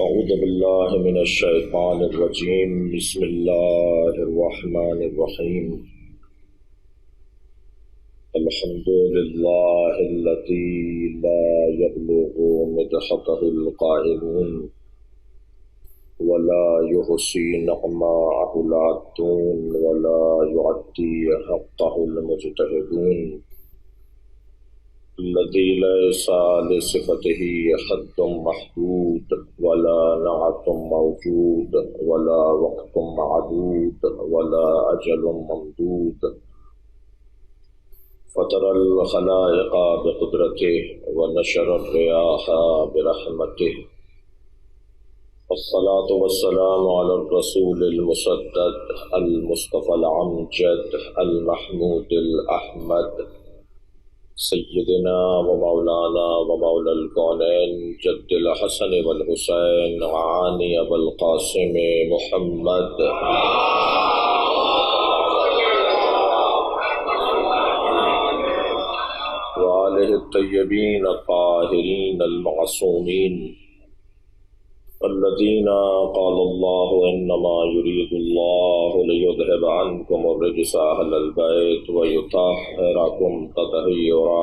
اعوذ باللہ من الشیطان الرجیم بسم اللہ الرحمن الرحیم الحمد للہ الذی لا یبلغ مدحته القائلون ولا يحصي نعماءه العادون ولا يعدي حقه المجتهدون الذي ليس لصفته حد محدود ولا نعت موجود ولا وقت معدود ولا أجل ممدود فطر الخلائق بقدرته ونشر الرياح برحمته والصلاة والسلام على الرسول المسدد المصطفى الأمجد المحمود الأحمد سیدنا و مولانا و مولا الکونین جد الحسن والحسین وعانی ابو القاسم محمد وآلہ الطیبین الطاہرین المعصومین الذین قال اللہ انما يريد اللہ لیذهب عنکم الرجس اہل البیت ویطہرکم تطہیرا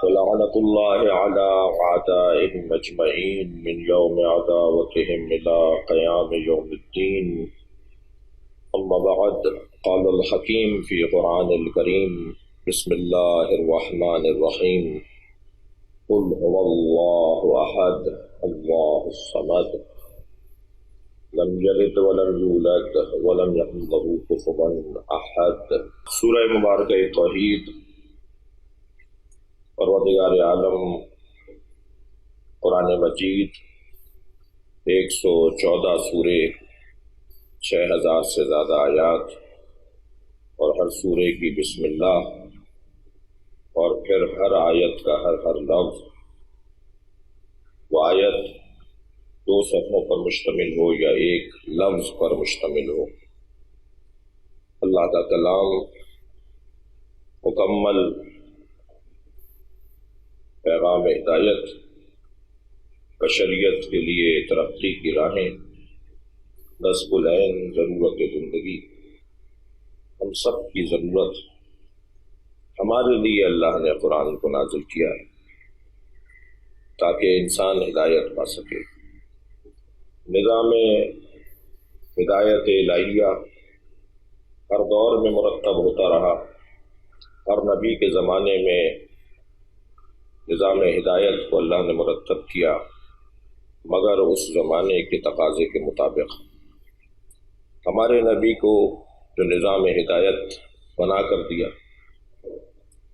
ولعنۃ اللہ علی اعدائهم اجمعین من یوم عداوتهم الى قیام یوم الدین اما بعد قال الحکیم فی قرآن الکریم بسم اللہ الرحمن الرحیم قل هو اللہ احد اللہ الصمد لم یلد ولم یولد ولم یکن له کفوا احد۔ سورہ مبارکہ توحید۔ پروردگار عالم قرآن مجید 114 سورے، 6000 سے زیادہ آیات، اور ہر سورے کی بسم اللہ، اور پھر ہر آیت کا ہر لفظ، وہ آیت 2 صفحوں پر مشتمل ہو یا ایک لفظ پر مشتمل ہو، اللہ کا کلام مکمل پیغام ہدایت، بشریت کے لیے ترقی کی راہیں، نصب العین، ضرورت زندگی، ہم سب کی ضرورت، ہمارے لیے اللہ نے قرآن کو نازل کیا ہے تاکہ انسان ہدایت پا سکے۔ نظام ہدایت الہیہ ہر دور میں مرتب ہوتا رہا، ہر نبی کے زمانے میں نظام ہدایت کو اللہ نے مرتب کیا، مگر اس زمانے کے تقاضے کے مطابق۔ ہمارے نبی کو جو نظام ہدایت بنا کر دیا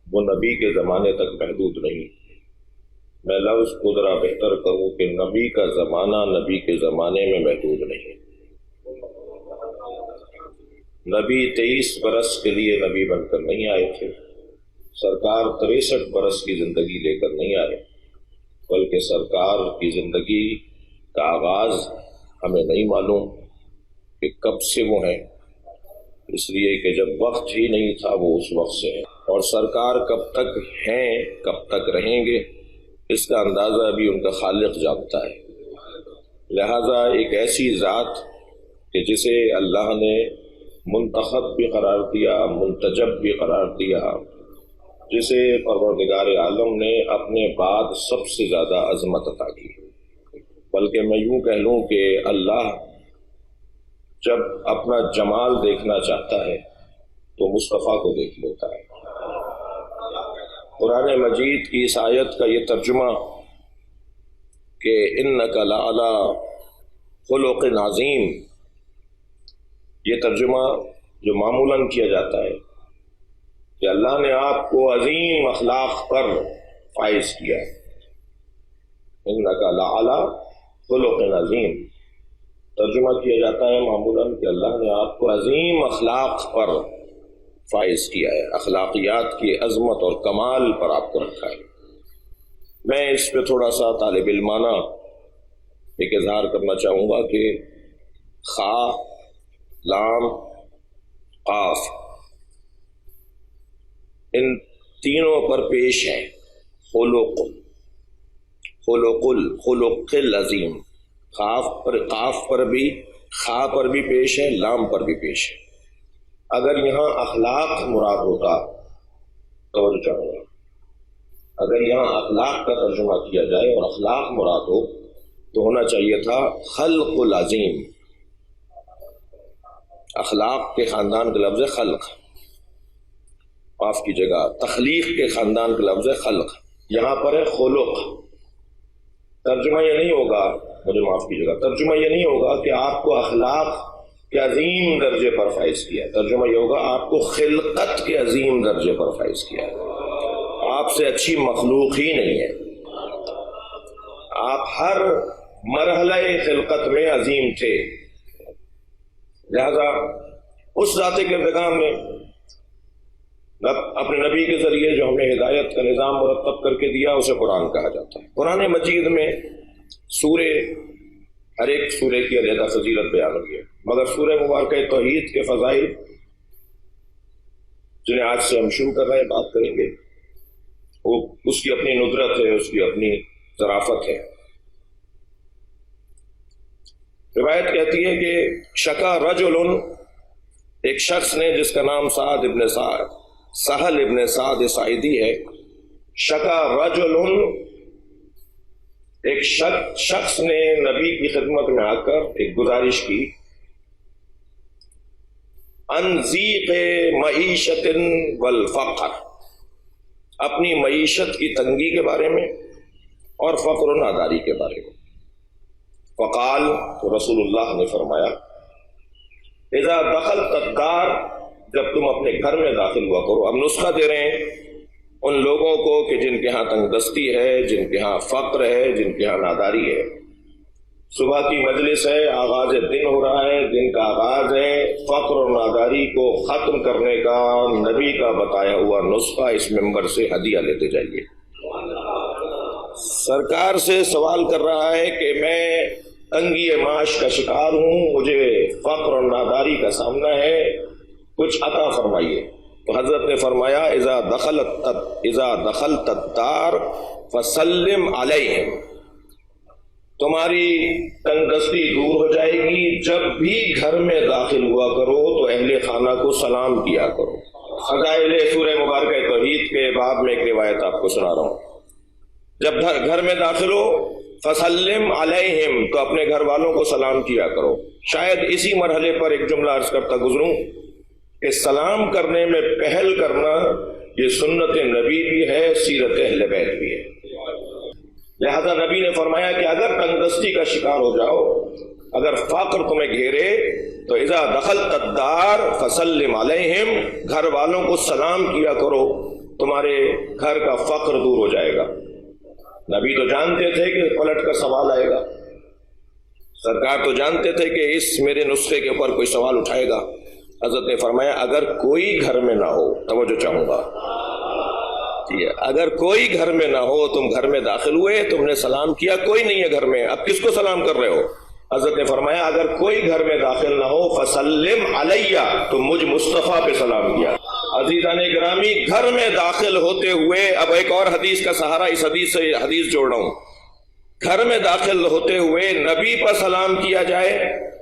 وہ نبی کے زمانے تک محدود نہیں۔ میں لفظ کو ذرا بہتر کروں کہ نبی کا زمانہ نبی کے زمانے میں محدود نہیں۔ نبی 23 برس کے لیے نبی بن کر نہیں آئے تھے، سرکار 63 برس کی زندگی لے کر نہیں آئے، بلکہ سرکار کی زندگی کا آغاز ہمیں نہیں معلوم کہ کب سے وہ ہیں، اس لیے کہ جب وقت ہی نہیں تھا وہ اس وقت سے ہیں، اور سرکار کب تک ہیں، کب تک رہیں گے، اس کا اندازہ بھی ان کا خالق جانتا ہے۔ لہذا ایک ایسی ذات کہ جسے اللہ نے منتخب بھی قرار دیا، منتجب بھی قرار دیا، جسے پروردگار عالم نے اپنے بعد سب سے زیادہ عظمت عطا کی، بلکہ میں یوں کہہ لوں کہ اللہ جب اپنا جمال دیکھنا چاہتا ہے تو مصطفیٰ کو دیکھ لیتا ہے۔ قرآن مجید کی اس آیت کا یہ ترجمہ کہ اِنَّكَ لَعَلَىٰ خُلُقٍ عَظِيمٍ، یہ ترجمہ جو معمولاً کیا جاتا ہے کہ اللہ نے آپ کو عظیم اخلاق پر فائز کیا ہے۔ اِنَّكَ لَعَلَىٰ خُلُقٍ عَظِيمٍ ترجمہ کیا جاتا ہے معمولاً کہ اللہ نے آپ کو عظیم اخلاق پر فائز کیا ہے، اخلاقیات کی عظمت اور کمال پر آپ کو رکھا ہے۔ میں اس پہ تھوڑا سا طالب علمانہ ایک اظہار کرنا چاہوں گا کہ خا، لام، قاف، ان تینوں پر پیش ہیں. خلق، خلق العظیم، قاف پر بھی، خا پر بھی پیش ہے، لام پر بھی پیش ہے. اگر یہاں اخلاق مراد ہوتا، توجہ چاہوں گا، اگر یہاں اخلاق کا ترجمہ کیا جائے اور اخلاق مراد ہو تو ہونا چاہیے تھا خلق العظیم. اخلاق کے خاندان کا لفظ ہے خلق، معاف کی جگہ تخلیق کے خاندان کا لفظ ہے خلق، یہاں پر ہے خلق. ترجمہ یہ نہیں ہوگا، مجھے معاف کیجیے گا، ترجمہ یہ نہیں ہوگا کہ آپ کو اخلاق کے عظیم درجے پر فائز کیا ہے، ترجمہ یہ ہوگا آپ کو خلقت کے عظیم درجے پر فائز کیا ہے. آپ سے اچھی مخلوق ہی نہیں ہے، آپ ہر مرحلہ خلقت میں عظیم تھے. لہذا اس ذات کے ارتقام میں اپنے نبی کے ذریعے جو ہمیں ہدایت کا نظام مرتب کر کے دیا اسے قرآن کہا جاتا ہے. قرآن مجید میں سورے، ہر ایک سورے کی علیحدہ فضیلت بیان ہوئی ہے، مگر سورہ مبارکہ توحید کے فضائل جنہیں آج سے ہم شروع کر رہے ہیں، بات کریں گے، وہ اس کی اپنی ندرت ہے، اس کی اپنی ظرافت ہے. روایت کہتی ہے کہ شکا رجل، ایک شخص نے جس کا نام سہل ابن سعد ساعدی ہے، شکا رجل، ایک شخص نے نبی کی خدمت میں آ کر ایک گزارش کی، ان ضیق معیشت والفقر، اپنی معیشت کی تنگی کے بارے میں اور فقر و ناداری کے بارے میں. فقال، تو رسول اللہ نے فرمایا، اذا دخلت الدار، جب تم اپنے گھر میں داخل ہوا کرو. اب نسخہ دے رہے ہیں ان لوگوں کو کہ جن کے ہاں تنگ دستی ہے، جن کے ہاں فقر ہے، جن کے ہاں ناداری ہے. صبح کی مجلس ہے، آغاز دن ہو رہا ہے، دن کا آغاز ہے، فقر اور ناداری کو ختم کرنے کا نبی کا بتایا ہوا نسخہ اس منبر سے ہدیہ لیتے جائیے. سرکار سے سوال کر رہا ہے کہ میں تنگی معاش کا شکار ہوں، مجھے فقر اور ناداری کا سامنا ہے، کچھ عطا فرمائیے. تو حضرت نے فرمایا، اذا دخلت الدار فسلم علیہم، تمہاری تنگ دستی دور ہو جائے گی جب بھی گھر میں داخل ہوا کرو تو اہل خانہ کو سلام کیا کرو. فضائل سورہ مبارکہ توحید کے باب میں ایک روایت آپ کو سنا رہا ہوں. جب گھر میں داخل ہو فسلم علیہم، تو اپنے گھر والوں کو سلام کیا کرو. شاید اسی مرحلے پر ایک جملہ عرض کرتا گزروں کہ سلام کرنے میں پہل کرنا یہ سنت نبی بھی ہے، سیرت اہل بیت بھی ہے. لہذا نبی نے فرمایا کہ اگر تنگ دستی کا شکار ہو جاؤ، اگر فقر تمہیں گھیرے تو اذا دخلت الدار فسلم علیہم، گھر والوں کو سلام کیا کرو، تمہارے گھر کا فقر دور ہو جائے گا. نبی تو جانتے تھے کہ پلٹ کر سوال آئے گا، سرکار تو جانتے تھے کہ اس میرے نسخے کے اوپر کوئی سوال اٹھائے گا. حضرت نے فرمایا اگر کوئی گھر میں نہ ہو، توجہ چاہوں گا، اگر کوئی گھر میں نہ ہو، تم گھر میں داخل ہوئے، تم نے سلام کیا، کوئی نہیں ہے گھر میں، اب کس کو سلام کر رہے ہو؟ حضرت نے فرمایا اگر کوئی گھر میں داخل نہ ہو فسلم علیہ، تو مجھ مصطفیٰ پہ سلام کیا. عزیزان گرامی، گھر میں داخل ہوتے ہوئے، اب ایک اور حدیث کا سہارا اس حدیث سے حدیث جوڑ رہا ہوں، گھر میں داخل ہوتے ہوئے نبی پر سلام کیا جائے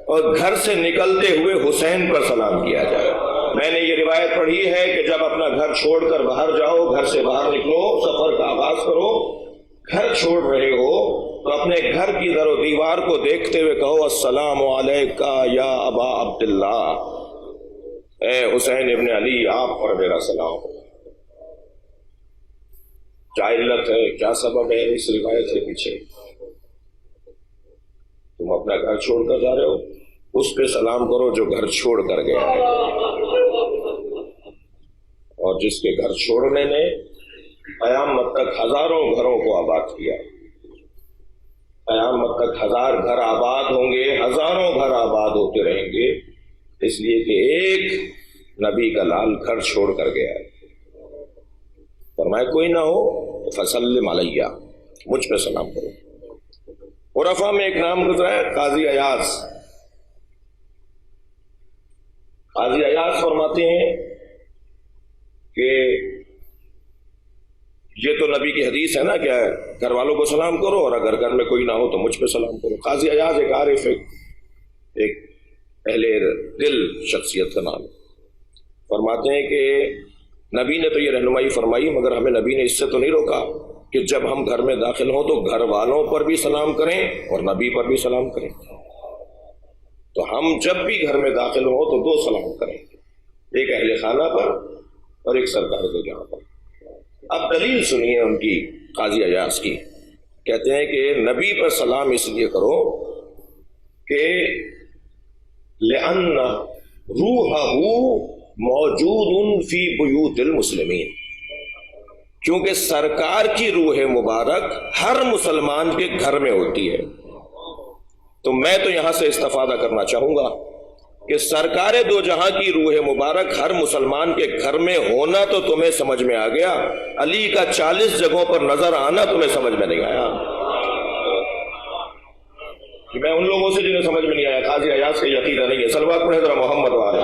اور گھر سے نکلتے ہوئے حسین پر سلام کیا جائے. میں نے یہ روایت پڑھی ہے کہ جب اپنا گھر چھوڑ کر باہر جاؤ، گھر سے باہر نکلو، سفر کا آغاز کرو، گھر چھوڑ رہے ہو تو اپنے گھر کی در و دیوار کو دیکھتے ہوئے کہو السلام علیکہ یا ابا عبداللہ، اے حسین ابن علی، آپ پر میرا سلام ہو. کیا علت ہے، کیا سبب ہے اس روایت کے پیچھے؟ تم اپنا گھر چھوڑ کر جا رہے ہو، اس پہ سلام کرو جو گھر چھوڑ کر گیا ہے. اور جس کے گھر چھوڑنے نے قیامت تک ہزاروں گھروں کو آباد کیا، قیامت تک ہزار گھر آباد ہوں گے، ہزاروں گھر آباد ہوتے رہیں گے، اس لیے کہ ایک نبی کا لال گھر چھوڑ کر گیا ہے. فرمایا کوئی نہ ہو تو فسلم علیہ، مجھ پہ سلام کرو. عرفا میں ایک نام گزرا ہے قاضی ایاز. قاضی ایاز فرماتے ہیں کہ یہ تو نبی کی حدیث ہے نا، کیا ہے، گھر والوں کو سلام کرو اور اگر گھر میں کوئی نہ ہو تو مجھ پہ سلام کرو۔ قاضی ایاز ایک عارف ایک اہل دل شخصیت کا نام، فرماتے ہیں کہ نبی نے تو یہ رہنمائی فرمائی، مگر ہمیں نبی نے اس سے تو نہیں روکا کہ جب ہم گھر میں داخل ہوں تو گھر والوں پر بھی سلام کریں اور نبی پر بھی سلام کریں۔ تو ہم جب بھی گھر میں داخل ہوں تو دو سلام کریں، ایک اہل خانہ پر اور ایک سرکار دو جہاں پر۔ اب دلیل سنیے ان کی، قاضی ایاز کی، کہتے ہیں کہ نبی پر سلام اس لیے کرو کہ لأن روحہ موجود فی بیوت المسلمین، کیونکہ سرکار کی روح مبارک ہر مسلمان کے گھر میں ہوتی ہے۔ تو میں تو یہاں سے استفادہ کرنا چاہوں گا کہ سرکار دو جہاں کی روح مبارک ہر مسلمان کے گھر میں ہونا تو تمہیں سمجھ میں آ گیا، علی کا 40 جگہوں پر نظر آنا تمہیں سمجھ میں نہیں آیا۔ میں ان لوگوں سے جنہیں سمجھ میں نہیں آیا، قاضی ایاز کا عقیدہ نہیں ہے۔ صلوات پڑھیں ذرا محمد والے۔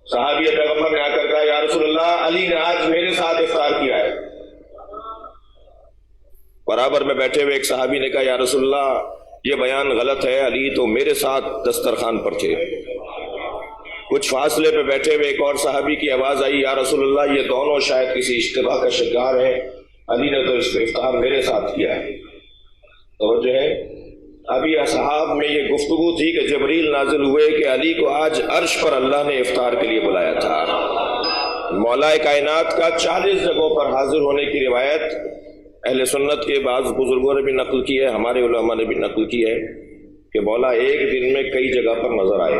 صحابی پیغمبر نے آ کر کہا یا رسول اللہ، علی نے آج میرے ساتھ افطار کیا ہے۔ برابر میں بیٹھے ہوئے ایک صحابی نے کہا یا رسول اللہ یہ بیان غلط ہے، علی تو میرے ساتھ دسترخوان پر تھے۔ کچھ فاصلے پہ بیٹھے ہوئے ایک اور صحابی کی آواز آئی یا رسول اللہ یہ دونوں شاید کسی اشتباہ کا شکار ہیں، علی نے تو اس افطار میرے ساتھ کیا ہے۔ توجہ ہے، ابھی اصحاب میں یہ گفتگو تھی کہ جبریل نازل ہوئے کہ علی کو آج عرش پر اللہ نے افطار کے لیے بلایا تھا۔ مولا کائنات کا 40 جگہوں پر حاضر ہونے کی روایت اہل سنت کے بعض بزرگوں نے بھی نقل کی ہے، ہمارے علماء نے بھی نقل کی ہے کہ مولا ایک دن میں کئی جگہ پر نظر آئے۔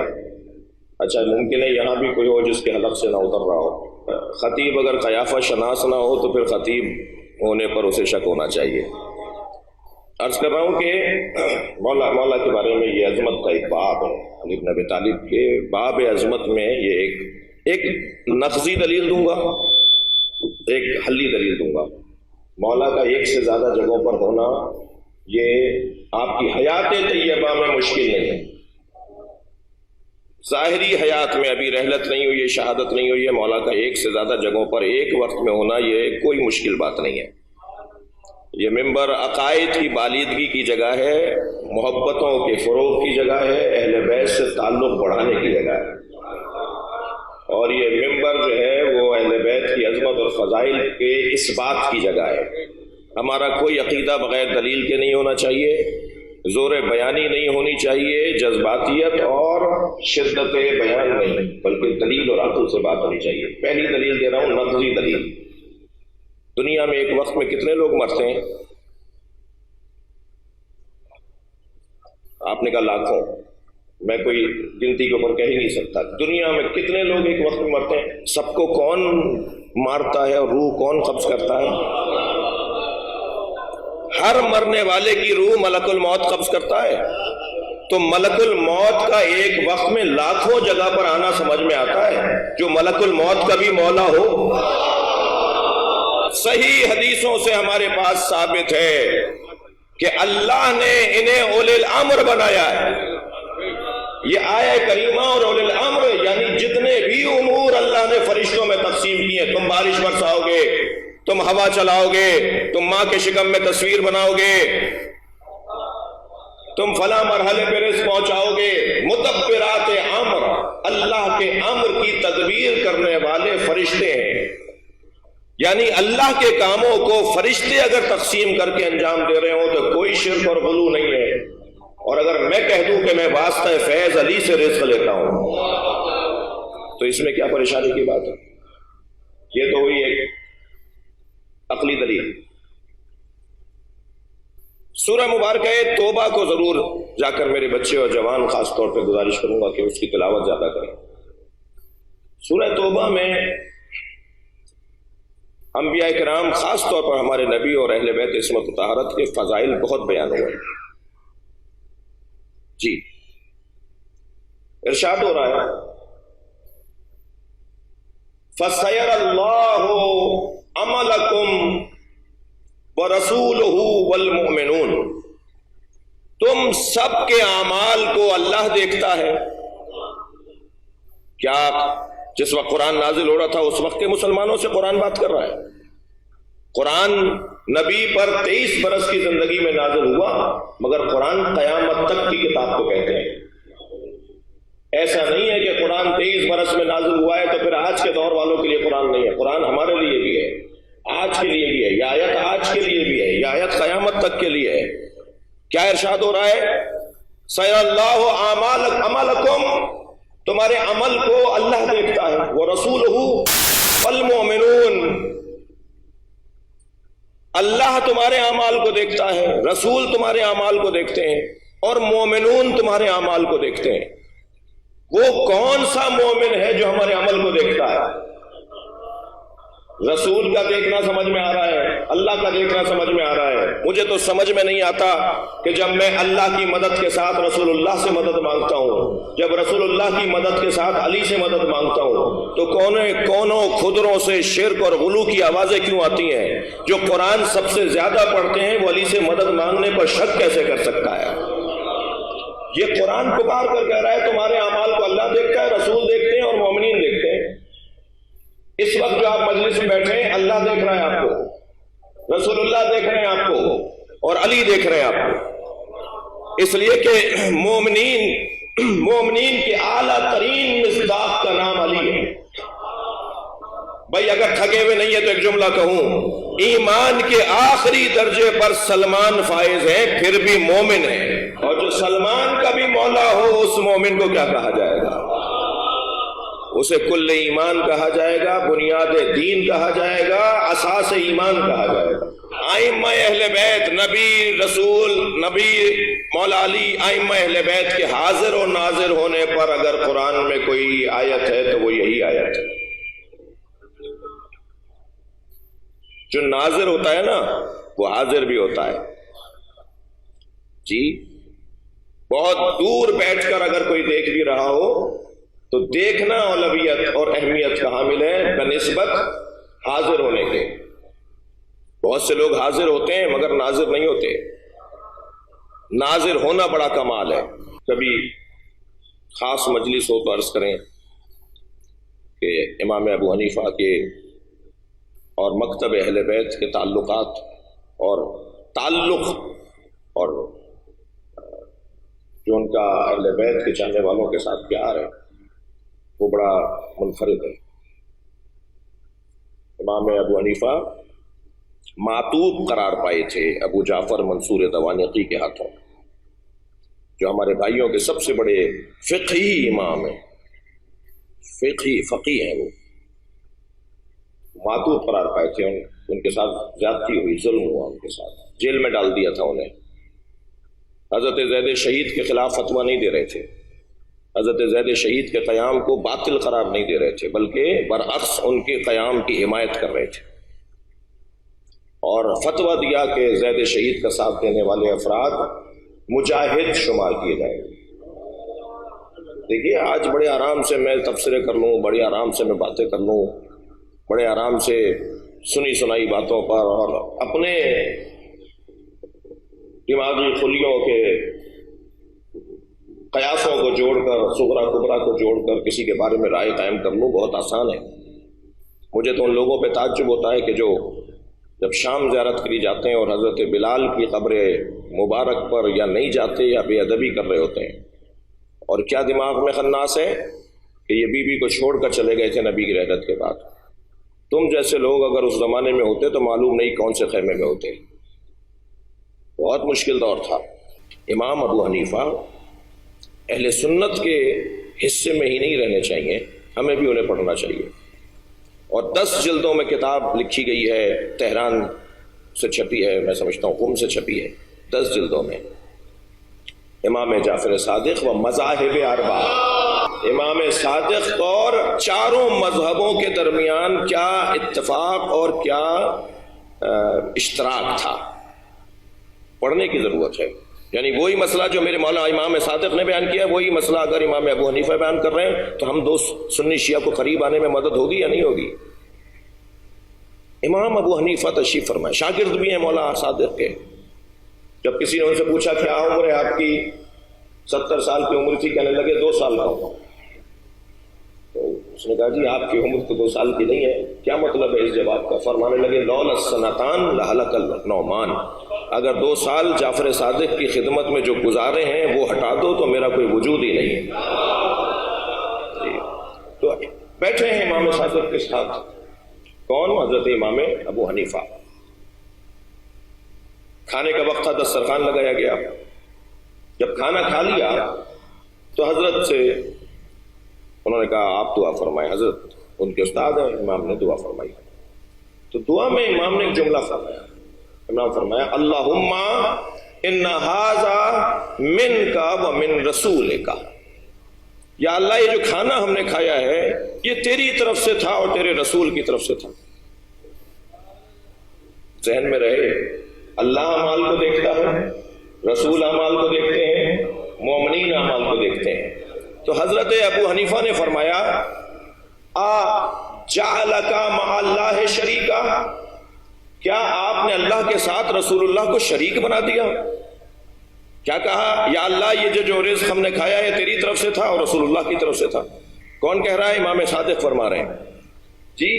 اچھا ممکن ہے یہاں بھی کوئی ہو جس کے حلق سے نہ اتر رہا ہو۔ خطیب اگر قیافہ شناس نہ ہو تو پھر خطیب ہونے پر اسے شک ہونا چاہیے۔ عرض کر رہا ہوں کہ مولا کے بارے میں یہ عظمت کا ایک باب ہے، علی بن ابی طالب کے باب عظمت میں یہ ایک نقضی دلیل دوں گا، ایک حلی دلیل دوں گا۔ مولا کا ایک سے زیادہ جگہوں پر ہونا یہ آپ کی حیات طیبہ میں مشکل نہیں ہے، ظاہری حیات میں ابھی رحلت نہیں ہوئی ہے، شہادت نہیں ہوئی ہے، مولا کا ایک سے زیادہ جگہوں پر ایک وقت میں ہونا یہ کوئی مشکل بات نہیں ہے۔ یہ منبر عقائد کی بالیدگی کی جگہ ہے، محبتوں کے فروغ کی جگہ ہے، اہل بیت سے تعلق بڑھانے کی جگہ ہے، اور یہ منبر جو ہے وہ اہل بیت کی عظمت اور فضائل کے اس بات کی جگہ ہے۔ ہمارا کوئی عقیدہ بغیر دلیل کے نہیں ہونا چاہیے، زور بیانی نہیں ہونی چاہیے، جذباتیت اور شدت بیان نہیں، بلکہ دلیل اور عقل سے بات ہونی چاہیے۔ پہلی دلیل دے رہا ہوں، نقضی دلیل۔ دنیا میں ایک وقت میں کتنے لوگ مرتے ہیں؟ آپ نے کہا لاکھوں، میں کوئی گنتی کے اوپر کہہ ہی نہیں سکتا۔ دنیا میں کتنے لوگ ایک وقت میں مرتے ہیں؟ سب کو کون مارتا ہے اور روح کون قبض کرتا ہے؟ ہر مرنے والے کی روح ملک الموت قبض کرتا ہے۔ تو ملک الموت کا ایک وقت میں لاکھوں جگہ پر آنا سمجھ میں آتا ہے، جو ملک الموت کا بھی مولا ہو۔ صحیح حدیثوں سے ہمارے پاس ثابت ہے کہ اللہ نے انہیں اولی الامر بنایا ہے۔ یہ آیہ کریمہ اور اولی الامر یعنی جتنے بھی امور اللہ نے فرشتوں میں تقسیم کیے، تم بارش برساؤ گے، تم ہوا چلاؤ گے، تم ماں کے شکم میں تصویر بناؤ گے، تم فلاں مرحلے پہ رزق پہنچاؤ گے، مدبرات امر، اللہ کے امر کی تدبیر کرنے والے فرشتے ہیں۔ یعنی اللہ کے کاموں کو فرشتے اگر تقسیم کر کے انجام دے رہے ہوں تو کوئی شرک اور غلو نہیں ہے۔ اور اگر میں کہہ دوں کہ میں واسطہ فیض علی سے رزق لیتا ہوں تو اس میں کیا پریشانی کی بات ہے؟ یہ تو ہوئی ایک عقلی دلیل۔ سورہ مبارکہ توبہ کو ضرور جا کر میرے بچے اور جوان خاص طور پہ گزارش کروں گا کہ اس کی تلاوت زیادہ کریں۔ سورہ توبہ میں انبیاء کرام خاص طور پر ہمارے نبی اور اہل بیت عصمت و طہارت کے فضائل بہت بیان ہوئے۔ جی ارشاد ہو رہا ہے فَسَيَرَ اللَّهُ عَمَلَكُمْ وَرَسُولُهُ وَالْمُؤْمِنُونَ، تم سب کے اعمال کو اللہ دیکھتا ہے کیا جس وقت قرآن نازل ہو رہا تھا اس وقت کے مسلمانوں سے قرآن بات کر رہا ہے؟ قرآن نبی پر 23 برس کی زندگی میں نازل ہوا، مگر قرآن قیامت تک کی کتاب کو کہتے ہیں۔ ایسا نہیں ہے کہ قرآن 23 برس میں نازل ہوا ہے تو پھر آج کے دور والوں کے لیے قرآن نہیں ہے۔ قرآن ہمارے لیے بھی ہے، آج کے لیے بھی ہے، یہ آیت آج کے لیے بھی ہے، یہ آیت قیامت تک کے لیے ہے۔ کیا ارشاد ہو رہا ہے؟ سَيَرَى اللَّهُ عَمَلَكُمْ، تمہارے عمل کو اللہ دیکھتا ہے، وَرَسُولُهُ وَالْمُؤْمِنُونَ، اللہ تمہارے اعمال کو دیکھتا ہے، رسول تمہارے اعمال کو دیکھتے ہیں، اور مومنون تمہارے اعمال کو دیکھتے ہیں۔ وہ کون سا مومن ہے جو ہمارے عمل کو دیکھتا ہے؟ رسول کا دیکھنا سمجھ میں آ رہا ہے، اللہ کا دیکھنا سمجھ میں آ رہا ہے۔ مجھے تو سمجھ میں نہیں آتا کہ جب میں اللہ کی مدد کے ساتھ رسول اللہ سے مدد مانگتا ہوں، جب رسول اللہ کی مدد کے ساتھ علی سے مدد مانگتا ہوں، تو کونوں خدروں سے شرک اور غلو کی آوازیں کیوں آتی ہیں؟ جو قرآن سب سے زیادہ پڑھتے ہیں وہ علی سے مدد مانگنے پر شک کیسے کر سکتا ہے؟ یہ قرآن پکار کر کہہ رہا ہے تمہارے اعمال کو اللہ دیکھتا ہے، رسول دیکھتے ہیں اور مومنین دیکھتے ہیں۔ اس وقت جو آپ مجلس میں بیٹھے ہیں، اللہ دیکھ رہا ہے آپ کو، رسول اللہ دیکھ رہے ہیں آپ کو، اور علی دیکھ رہے ہیں آپ کو، اس لیے کہ مومنین کے اعلیٰ ترین مصداق کا نام علی ہے۔ بھائی اگر تھکے ہوئے نہیں ہے تو ایک جملہ کہوں، ایمان کے آخری درجے پر سلمان فائز ہیں، پھر بھی مومن ہیں، اور جو سلمان کا بھی مولا ہو اس مومن کو کیا کہا جائے گا؟ اسے کل ایمان کہا جائے گا، بنیاد دین کہا جائے گا، اساس ایمان کہا جائے گا۔ ائمہ اہل بیت، نبی، رسول، نبی، مولا علی، ائمہ اہل بیت کے حاضر و ناظر ہونے پر اگر قرآن میں کوئی آیت ہے تو وہ یہی آیت ہے۔ جو ناظر ہوتا ہے نا وہ حاضر بھی ہوتا ہے۔ جی بہت دور بیٹھ کر اگر کوئی دیکھ بھی رہا ہو تو دیکھنا اولویت اور اہمیت کا حامل ہے بنسبت حاضر ہونے کے۔ بہت سے لوگ حاضر ہوتے ہیں مگر ناظر نہیں ہوتے۔ ناظر ہونا بڑا کمال ہے۔ کبھی خاص مجلس ہو تو عرض کریں کہ امام ابو حنیفہ کے اور مکتب اہل بیت کے تعلقات اور تعلق اور جو ان کا اہل بیت کے چاہنے والوں کے ساتھ پیار ہے وہ بڑا منفرد ہے۔ امام ابو حنیفہ معتوب قرار پائے تھے ابو جعفر منصور دوانقی کے ہاتھوں، جو ہمارے بھائیوں کے سب سے بڑے فقہی امام ہیں، فقی ہیں۔ وہ معتوب قرار پائے تھے، ان کے ساتھ زیادتی ہوئی، ظلم ہوا، ان کے ساتھ جیل میں ڈال دیا تھا انہیں۔ حضرت زید شہید کے خلاف فتویٰ نہیں دے رہے تھے، حضرت زید شہید کے قیام کو باطل قرار نہیں دے رہے تھے، بلکہ برعکس ان کے قیام کی حمایت کر رہے تھے، اور فتویٰ دیا کہ زید شہید کا ساتھ دینے والے افراد مجاہد شمار کیے جائیں گے۔ دیکھیے آج بڑے آرام سے میں تبصرے کر لوں، بڑے آرام سے میں باتیں کر لوں، بڑے آرام سے سنی سنائی باتوں پر اور اپنے دماغی خلیوں کے قیاسوں کو جوڑ کر، صغرا کبرا کو جوڑ کر کسی کے بارے میں رائے قائم کر لوں، بہت آسان ہے۔ مجھے تو ان لوگوں پہ تعجب ہوتا ہے کہ جو جب شام زیارت کے لیے جاتے ہیں اور حضرت بلال کی قبر مبارک پر یا نہیں جاتے یا بے ادبی کر رہے ہوتے ہیں، اور کیا دماغ میں خناس ہے کہ یہ بی بی کو چھوڑ کر چلے گئے تھے نبی کی رحلت کے بعد۔ تم جیسے لوگ اگر اس زمانے میں ہوتے تو معلوم نہیں کون سے خیمے میں ہوتے۔ بہت مشکل دور تھا۔ امام ابو حنیفہ اہل سنت کے حصے میں ہی نہیں رہنے چاہیے، ہمیں بھی انہیں پڑھنا چاہیے۔ اور 10 جلدوں میں کتاب لکھی گئی ہے، تہران سے چھپی ہے، میں سمجھتا ہوں قم سے چھپی ہے، 10 جلدوں میں۔ امام جعفر صادق و مذاہب اربعہ، امام صادق اور چاروں مذہبوں کے درمیان کیا اتفاق اور کیا اشتراک تھا، پڑھنے کی ضرورت ہے۔ یعنی وہی مسئلہ جو میرے مولا امام صادق نے بیان کیا، وہی مسئلہ اگر امام ابو حنیفہ بیان کر رہے ہیں تو ہم دو سنی شیعہ کو قریب آنے میں مدد ہوگی یا نہیں ہوگی؟ امام ابو حنیفہ تشریف فرمائے، شاگرد بھی ہیں مولا صادق کے۔ جب کسی نے ان سے پوچھا کیا عمر ہے آپ کی، 70 سال کی عمر تھی، کہنے لگے 2 سال کا ہوں۔ اس نے کہا جی آپ کی عمر تو 2 سال کی نہیں ہے، کیا مطلب ہے اس جواب کا؟ فرمانے لگے لولا السنتان لہلک النعمان، اگر 2 سال جعفر صادق کی خدمت میں جو گزارے ہیں وہ ہٹا دو تو میرا کوئی وجود ہی نہیں ہے۔ تو بیٹھے ہیں امام صادق کے ساتھ، کون؟ حضرت امام ابو حنیفہ۔ کھانے کا وقت تھا، دسترخوان لگایا گیا۔ جب کھانا کھا لیا تو حضرت سے انہوں نے کہا آپ دعا فرمائیں۔ حضرت ان کے استاد ہیں، امام نے دعا فرمائی۔ تو دعا میں امام نے ایک جملہ فرمایا، امام فرمایا اللہم ان ھذا منک و من رسولک، یا اللہ یہ جو کھانا ہم نے کھایا ہے یہ تیری طرف سے تھا اور تیرے رسول کی طرف سے تھا۔ ذہن میں رہے اللہ اعمال کو دیکھتا ہے، رسول اعمال کو دیکھتے ہیں، مومنین اعمال کو دیکھتے ہیں۔ تو حضرت ابو حنیفہ نے فرمایا جعلک مع اللہ شریکا، کیا آپ نے اللہ کے ساتھ رسول اللہ کو شریک بنا دیا؟ کیا کہا؟ یا اللہ یہ جو رزق ہم نے کھایا ہے تیری طرف سے تھا اور رسول اللہ کی طرف سے تھا۔ کون کہہ رہا ہے؟ امام صادق فرما رہے ہیں جی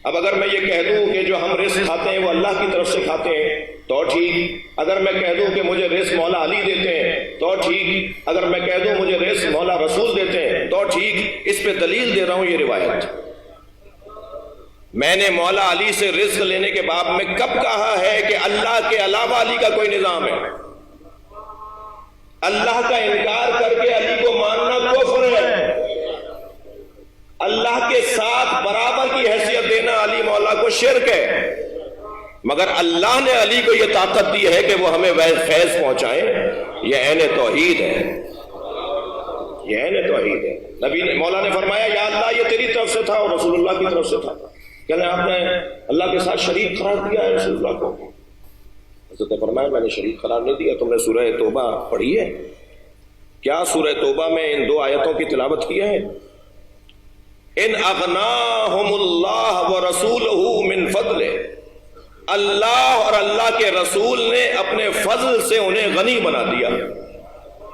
اب اگر میں یہ کہہ دوں کہ جو ہم رزق کھاتے ہیں وہ اللہ کی طرف سے کھاتے ہیں تو ٹھیک، اگر میں کہہ دوں کہ مجھے رزق مولا علی دیتے ہیں تو ٹھیک، اگر میں کہہ دوں مجھے رزق مولا رسول دیتے ہیں تو ٹھیک، اس پہ دلیل دے رہا ہوں یہ روایت۔ میں نے مولا علی سے رزق لینے کے باب میں کب کہا ہے کہ اللہ کے علاوہ علی کا کوئی نظام ہے؟ اللہ کا انکار کر کے علی کو ماننا کفر ہے، اللہ کے ساتھ برابر کی حیثیت دینا علی مولا کو شرک ہے۔ مگر اللہ نے علی کو یہ طاقت دی ہے کہ وہ ہمیں فیض پہنچائیں، یہ عین توحید ہے، یہ عین توحید ہے۔ نبی نے مولا نے فرمایا یا اللہ یہ تیری طرف سے تھا اور رسول اللہ کی طرف سے تھا، کہنے آپ نے اللہ کے ساتھ شریک قرار دیا ہے رسول اللہ کو؟ حضرت نے فرمایا میں نے شریک قرار نہیں دیا۔ تم نے سورہ توبہ پڑھی ہے کیا؟ سورہ توبہ میں ان 2 آیتوں کی تلاوت کی ہے، ان اغناہم اللہ ورسولہ من فضلہ، اللہ اور اللہ کے رسول نے اپنے فضل سے انہیں غنی بنا دیا۔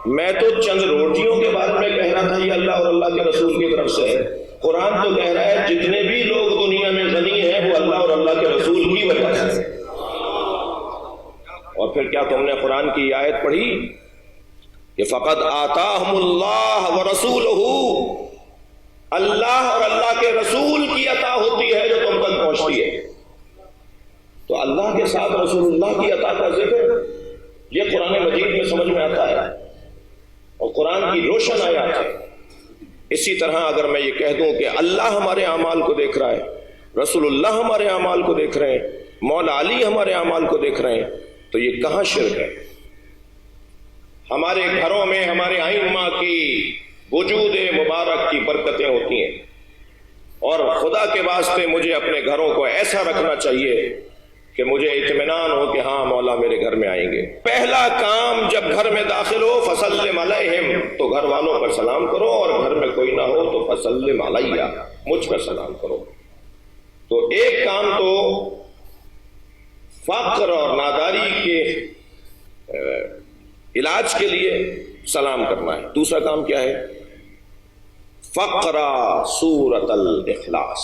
میں تو چند روٹیوں کے بارے میں کہہ رہا تھا یہ اللہ اور اللہ کے رسول کی طرف سے ہے، قرآن تو کہہ رہا ہے جتنے بھی لوگ دنیا میں غنی ہیں وہ اللہ اور اللہ کے رسول کی وجہ سے۔ اور پھر کیا تم نے قرآن کی آیت پڑھی کہ فقد آتاہم اللہ ورسولہ، اللہ اور اللہ کے رسول کی عطا ہوتی ہے جو تم تک پہنچتی ہے۔ تو اللہ کے ساتھ رسول اللہ کی عطا کا ذکر یہ قرآن مجید میں سمجھ میں آتا ہے اور قرآن کی روشن آیات ہے۔ اسی طرح اگر میں یہ کہہ دوں کہ اللہ ہمارے اعمال کو دیکھ رہا ہے، رسول اللہ ہمارے اعمال کو دیکھ رہے ہیں، مولا علی ہمارے اعمال کو دیکھ رہے ہیں، تو یہ کہاں شرک ہے؟ ہمارے گھروں میں ہمارے ائمہ کی وجود مبارک کی برکتیں ہوتی ہیں، اور خدا کے واسطے مجھے اپنے گھروں کو ایسا رکھنا چاہیے کہ مجھے اطمینان ہو کہ ہاں مولا میرے گھر میں آئیں گے۔ پہلا کام جب گھر میں داخل ہو فسلم علیہم، تو گھر والوں پر سلام کرو، اور گھر میں کوئی نہ ہو تو فسلم علیہ، مجھ پر سلام کرو۔ تو ایک کام تو فقر اور ناداری کے علاج کے لیے سلام کرنا ہے، دوسرا کام کیا ہے؟ فقرا سورۃ الاخلاص،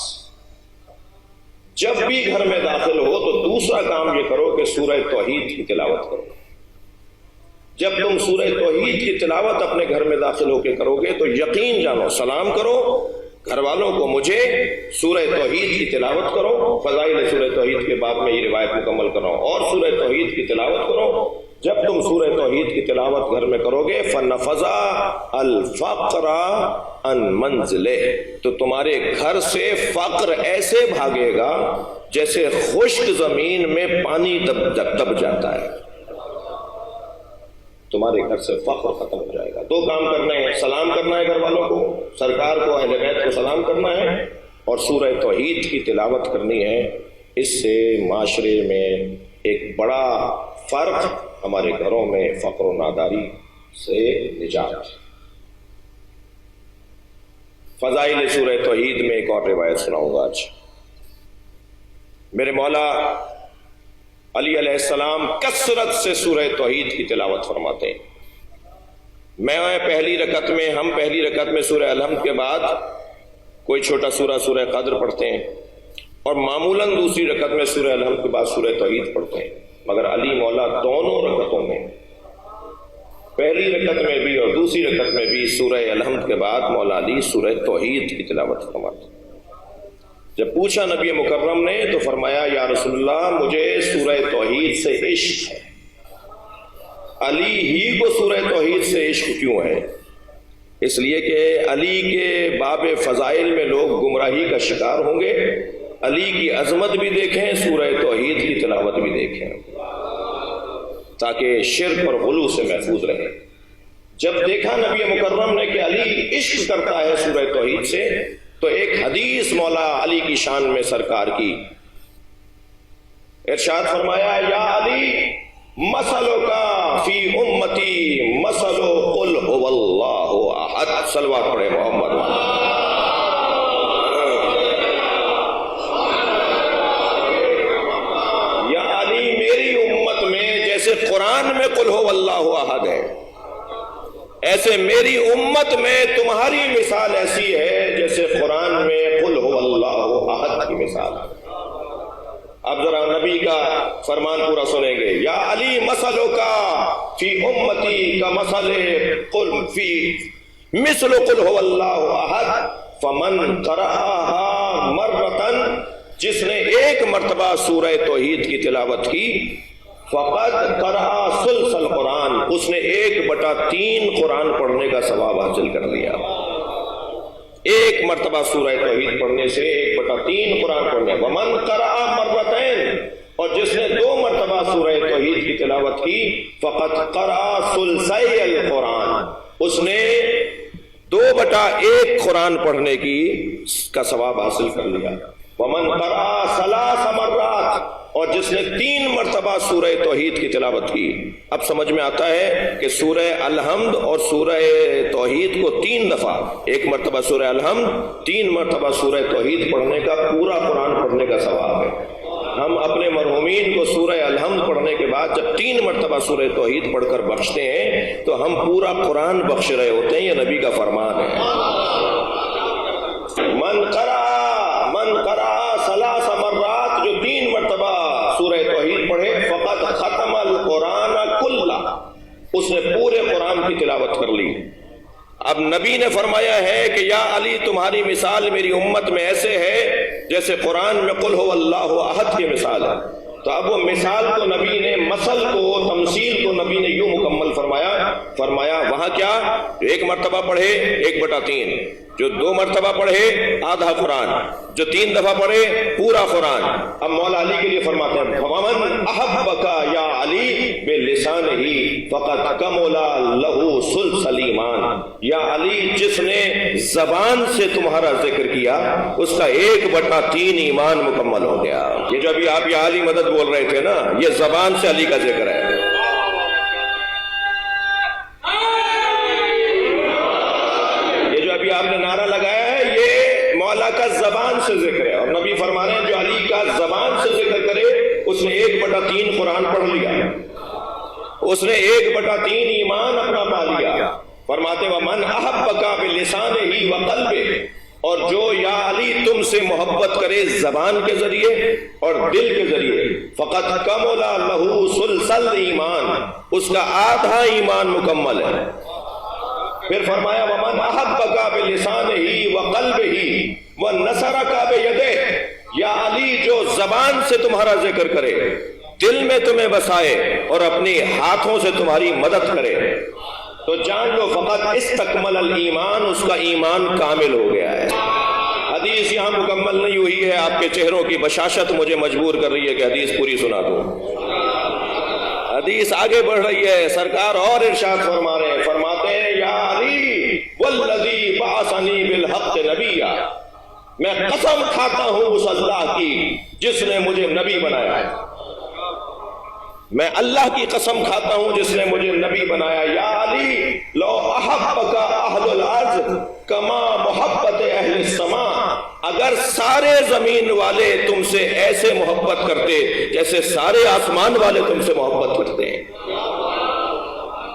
جب بھی گھر میں داخل ہو تو دوسرا کام یہ کرو کہ سورہ توحید کی تلاوت کرو۔ جب تم سورہ توحید کی تلاوت اپنے گھر میں داخل ہو کے کرو گے تو یقین جانو، سلام کرو، گھر والوں کو مجھے سورہ توحید کی تلاوت کرو، فضائل سورہ توحید کے باب میں یہ روایت مکمل کرو، اور سورہ توحید کی تلاوت کرو۔ جب تم سورہ توحید کی تلاوت گھر میں کرو گے فنفضا الفقر عن منزلہ، تو تمہارے گھر سے فقر ایسے بھاگے گا جیسے خشک زمین میں پانی دب جاتا ہے، تمہارے گھر سے فقر ختم ہو جائے گا۔ 2 کام کرنے ہیں، سلام کرنا ہے گھر والوں کو، سرکار کو، اہل بیت کو سلام کرنا ہے، اور سورہ توحید کی تلاوت کرنی ہے۔ اس سے معاشرے میں ایک بڑا فرق، ہمارے گھروں میں فقر و ناداری سے نجات۔ فضائل سورہ توحید میں ایک اور روایت سناؤں گا آج۔ میرے مولا علی علیہ السلام کثرت سے سورہ توحید کی تلاوت فرماتے ہیں۔ ہم پہلی رکعت میں سورہ الحمد کے بعد کوئی چھوٹا سورہ سورہ قدر پڑھتے ہیں، اور معمولاً دوسری رکعت میں سورہ الحمد کے بعد سورہ توحید پڑھتے ہیں، مگر علی مولا دونوں رکعتوں میں، پہلی رکعت میں بھی اور دوسری رکعت میں بھی، سورہ الحمد کے بعد مولا علی سورہ توحید کی تلاوت فرماتے ہیں۔ جب پوچھا نبی مکرم نے تو فرمایا یا رسول اللہ مجھے سورہ توحید سے عشق ہے۔ علی ہی کو سورہ توحید سے عشق کیوں ہے؟ اس لیے کہ علی کے باب فضائل میں لوگ گمراہی کا شکار ہوں گے، علی کی عظمت بھی دیکھیں، سورہ توحید کی تلاوت بھی دیکھیں، تاکہ شرک اور غلو سے محفوظ رہیں۔ جب دیکھا نبی مکرم نے کہ علی عشق کرتا ہے سورہ توحید سے، تو ایک حدیث مولا علی کی شان میں سرکار کی، ارشاد فرمایا یا علی مثلو کا فی امتی مثلو قل هو اللہ احد۔ صلوات پڑھے محمد۔ یا علی میری امت میں جیسے قرآن میں قل هو اللہ احد ہے، ایسے میری امت میں تمہاری مثال ایسی ہے جیسے قرآن میں قل هو اللہ احد کی مثال ہے۔ اب ذرا نبی کا فرمان پورا سنیں گے، یا علی مثلو کا فی امتی کا مثل قل فی مثل قل هو اللہ احد فمن قرأها مرتن، جس نے ایک مرتبہ سورہ توحید کی تلاوت کی، فقد قرأ ثلث القرآن، اس نے 1/3 قرآن پڑھنے کا ثواب حاصل کر لیا۔ ایک مرتبہ سورہ توحید پڑھنے سے 1/3 قرآن پڑھنے۔ ومن قرأ مرتين، اور جس نے 2 مرتبہ سورہ توحید کی تلاوت کی، فقد قرأ ثلثي القرآن، اس نے 2/1 قرآن پڑھنے کا ثواب حاصل کر لیا۔ ومن قرأ 3 مرات، اور جس نے 3 مرتبہ سورہ توحید کی تلاوت کی۔ اب سمجھ میں آتا ہے کہ سورہ الحمد اور سورہ توحید کو 3 دفعہ، 1 مرتبہ سورہ الحمد، 3 مرتبہ سورہ توحید پڑھنے کا پورا قرآن پڑھنے کا ثواب ہے۔ ہم اپنے مرحومین کو سورہ الحمد پڑھنے کے بعد جب 3 مرتبہ سورہ توحید پڑھ کر بخشتے ہیں تو ہم پورا قرآن بخش رہے ہوتے ہیں، یہ نبی کا فرمان ہے۔ من قرأ 3 مرات، جو 3 مرتبہ سورہ توحید پڑھے، فقط ختم القرآن کلہ، اس نے پورے قرآن کی تلاوت کر لی۔ اب نبی نے فرمایا ہے کہ یا علی تمہاری مثال میری امت میں ایسے ہے جیسے قرآن میں قل هو اللہ احد کی مثال ہے۔ تو اب وہ مثال کو نبی نے، مثل کو، تمثیل کو نبی نے یوں مکمل فرمایا وہاں کیا، جو 1 مرتبہ پڑھے 1/3، جو 2 مرتبہ پڑھے آدھا قرآن، جو 3 دفعہ پڑھے پورا قرآن۔ اب مولا علی کے لیے فرماتے ہیں فمن احبک یا علی بلسانہ فقد کمل لہ ثلث الایمان، یا علی جس نے زبان سے تمہارا ذکر کیا اس کا 1/3 ایمان مکمل ہو گیا۔ یہ جو ابھی آپ یا علی مدد بول رہے تھے نا، یہ زبان سے علی کا ذکر ہے۔ آپ نے نعرہ لگایا ہے، یہ مولا کا زبان سے ذکر ہے، اور نبی فرما رہے ہیں جو علی کا زبان سے ذکر کرے اس نے 1/3 قرآن پڑھ لیا، اس نے 1/3 ایمان اپنا پا لیا۔ فرماتے ومن احبک بلسانہ وقلبہ، اور جو یا علی تم سے محبت کرے زبان کے ذریعے اور دل کے ذریعے، فقط کمل لہ ثلث الایمان، اس کا آدھا ایمان مکمل ہے۔ پھر فرمایا ومن احبک بلسانہ وقلبہ ونصرک بیدہ، یا علی جو زبان سے تمہارا ذکر کرے، دل میں تمہیں بسائے اور اپنی ہاتھوں سے تمہاری مدد کرے، تو جان لو فقط استکمل الایمان، اس کا ایمان کامل ہو گیا ہے۔ حدیث یہاں مکمل نہیں ہوئی ہے، آپ کے چہروں کی بشاشت مجھے مجبور کر رہی ہے کہ حدیث پوری سنا دوں۔ حدیث آگے بڑھ رہی ہے، سرکار اور ارشاد فرما رہے ہیں، فرماتے ہیں یا علی والذی بعثنی بالحق نبیا، میں قسم کھاتا ہوں اس اللہ کی جس نے مجھے نبی بنایا ہے، میں اللہ کی قسم کھاتا ہوں جس نے مجھے نبی بنایا۔ یا علی لو احبک اہل الارض کما محبت اہل السماء، اگر سارے زمین والے تم سے ایسے محبت کرتے جیسے سارے آسمان والے تم سے محبت کرتے ہیں،